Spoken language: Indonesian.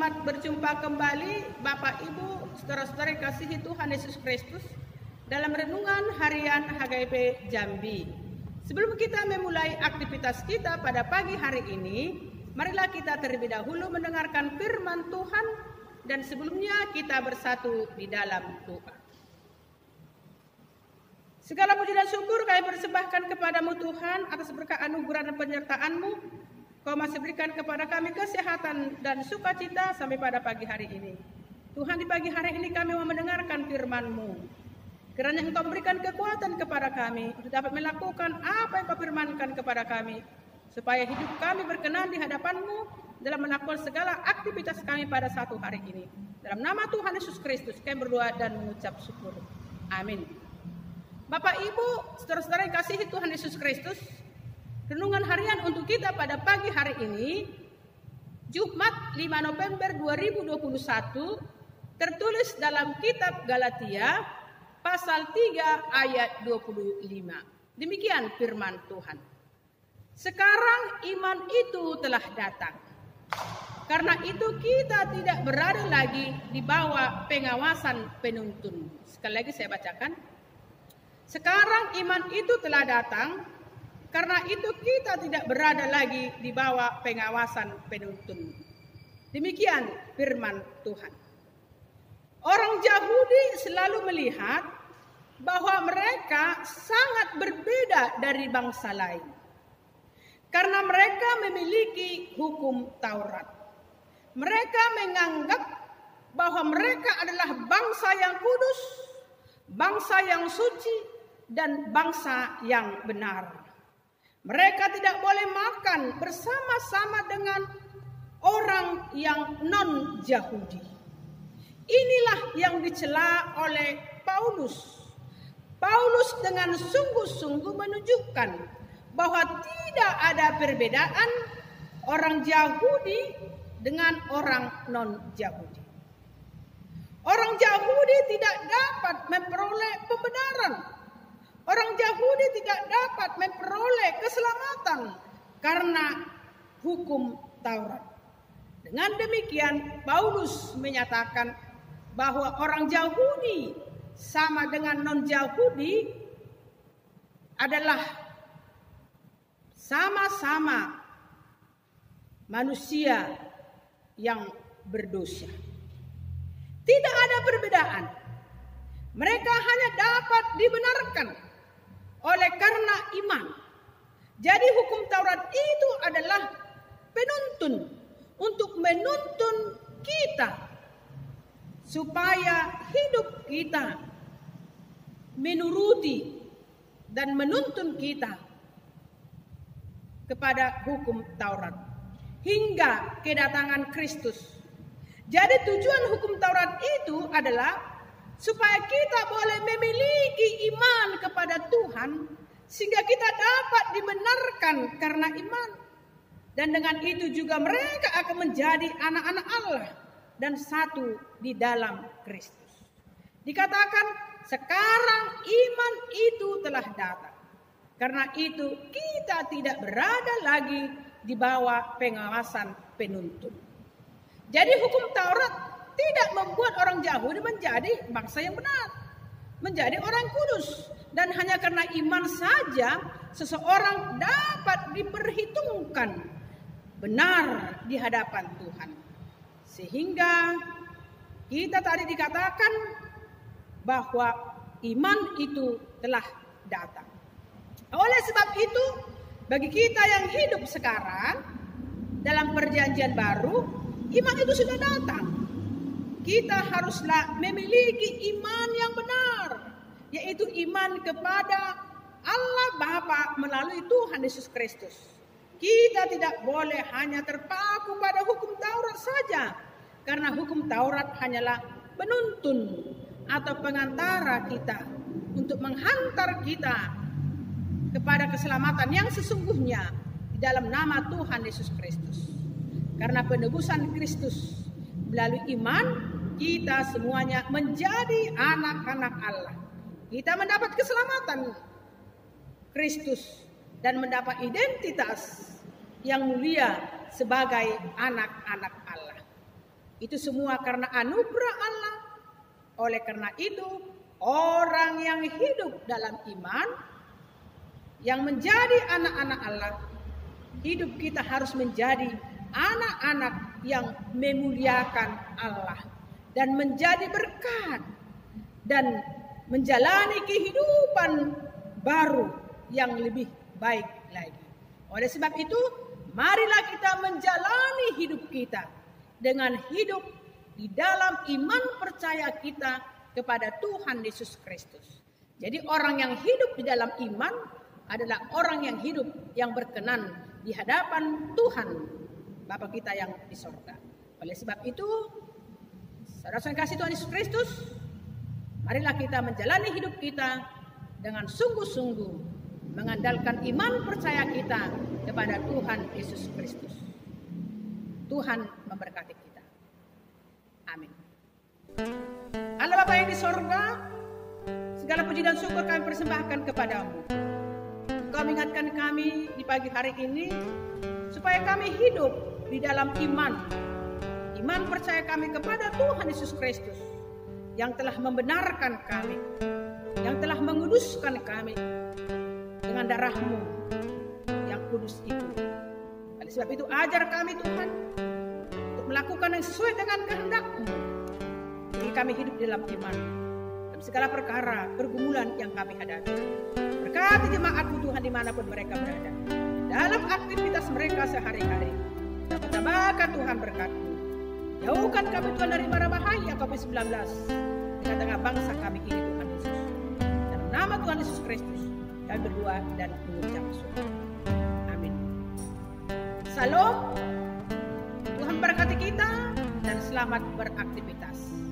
selamat berjumpa kembali Bapak Ibu, saudara-saudara yang kasihi Tuhan Yesus Kristus dalam renungan harian HGP Jambi. Sebelum kita memulai aktivitas kita pada pagi hari ini, marilah kita terlebih dahulu mendengarkan firman Tuhan dan sebelumnya kita bersatu di dalam doa. Segala puji dan syukur kami persembahkan kepadamu Tuhan atas berkat anugerah dan penyertaan-Mu. Kau masih berikan kepada kami kesehatan dan sukacita sampai pada pagi hari ini. Tuhan, di pagi hari ini kami mau mendengarkan firman-Mu. Kiranya Engkau berikan kekuatan kepada kami untuk dapat melakukan apa yang Kau firmankan kepada kami, supaya hidup kami berkenan di hadapan-Mu dalam melakukan segala aktivitas kami pada satu hari ini. Dalam nama Tuhan Yesus Kristus kami berdoa dan mengucap syukur. Amin. Bapak Ibu, saudara-saudara yang kasihi Tuhan Yesus Kristus, renungan harian untuk kita pada pagi hari ini, Jumat 5 November 2021, tertulis dalam kitab Galatia, pasal 3 ayat 25. Demikian firman Tuhan. Sekarang iman itu telah datang. Karena itu kita tidak berada lagi di bawah pengawasan penuntun. Sekali lagi saya bacakan. Sekarang iman itu telah datang. Karena itu kita tidak berada lagi di bawah pengawasan penuntun. Demikian firman Tuhan. Orang Yahudi selalu melihat bahwa mereka sangat berbeda dari bangsa lain. Karena mereka memiliki hukum Taurat. Mereka menganggap bahwa mereka adalah bangsa yang kudus, bangsa yang suci, dan bangsa yang benar. Mereka tidak boleh makan bersama-sama dengan orang yang non-Yahudi. Inilah yang dicela oleh Paulus. Paulus dengan sungguh-sungguh menunjukkan bahwa tidak ada perbedaan orang Yahudi dengan orang non-Yahudi. Orang Yahudi tidak dapat memperoleh pembenaran. Orang Yahudi tidak dapat memperoleh keselamatan karena hukum Taurat. Dengan demikian, Paulus menyatakan bahwa orang Yahudi sama dengan non-Yahudi adalah sama-sama manusia yang berdosa. Tidak ada perbedaan. Mereka hanya dapat dibenarkan oleh karena iman. Jadi hukum Taurat itu adalah penuntun untuk menuntun kita supaya hidup kita menuruti dan menuntun kita kepada hukum Taurat hingga kedatangan Kristus. Jadi tujuan hukum Taurat itu adalah supaya kita boleh memiliki iman kepada Tuhan sehingga kita dapat dibenarkan karena iman. Dan dengan itu juga mereka akan menjadi anak-anak Allah dan satu di dalam Kristus. Dikatakan sekarang iman itu telah datang. Karena itu kita tidak berada lagi di bawah pengawasan penuntun. Jadi hukum Taurat tidak membuat orang Yahudi menjadi bangsa yang benar, menjadi orang kudus. Dan hanya karena iman saja seseorang dapat diperhitungkan benar di hadapan Tuhan. Sehingga kita tadi dikatakan bahwa iman itu telah datang. Oleh sebab itu, bagi kita yang hidup sekarang dalam perjanjian baru, iman itu sudah datang. Kita haruslah memiliki iman yang benar, yaitu iman kepada Allah Bapa melalui Tuhan Yesus Kristus. Kita tidak boleh hanya terpaku pada hukum Taurat saja, karena hukum Taurat hanyalah penuntun atau pengantara kita untuk menghantar kita kepada keselamatan yang sesungguhnya di dalam nama Tuhan Yesus Kristus. Karena penebusan Kristus melalui iman, kita semuanya menjadi anak-anak Allah. Kita mendapat keselamatan Kristus dan mendapat identitas yang mulia sebagai anak-anak Allah. Itu semua karena anugerah Allah. Oleh karena itu, orang yang hidup dalam iman, yang menjadi anak-anak Allah, hidup kita harus menjadi anak-anak yang memuliakan Allah dan menjadi berkat dan menjalani kehidupan baru yang lebih baik lagi. Oleh sebab itu, marilah kita menjalani hidup kita dengan hidup di dalam iman percaya kita kepada Tuhan Yesus Kristus. Jadi orang yang hidup di dalam iman adalah orang yang hidup yang berkenan di hadapan Tuhan Bapa kita yang di sorga. Oleh sebab itu, saudara-saudara kasih Tuhan Yesus Kristus, marilah kita menjalani hidup kita dengan sungguh-sungguh mengandalkan iman percaya kita kepada Tuhan Yesus Kristus. Tuhan memberkati kita. Amin. Allah Bapa yang di sorga, segala puji dan syukur kami persembahkan kepadamu. Engkau mengingatkan kami di pagi hari ini supaya kami hidup di dalam iman. Iman percaya kami kepada Tuhan Yesus Kristus yang telah membenarkan kami, yang telah menguduskan kami dengan darah-Mu yang kudus itu. Oleh sebab itu ajar kami Tuhan untuk melakukan yang sesuai dengan kehendak-Mu. Jadi kami hidup dalam iman dalam segala perkara pergumulan yang kami hadapi. Berkati jemaat-Mu Tuhan dimanapun mereka berada, dalam aktivitas mereka sehari-hari. Tambahkan Tuhan berkat-Mu. Jauhkan kami Tuhan dari mara bahaya COVID-19 di tengah bangsa kami ini Tuhan Yesus. Dalam nama Tuhan Yesus Kristus kami berdoa dan mengucap syukur. Amin. Salam. Tuhan berkati kita dan selamat beraktivitas.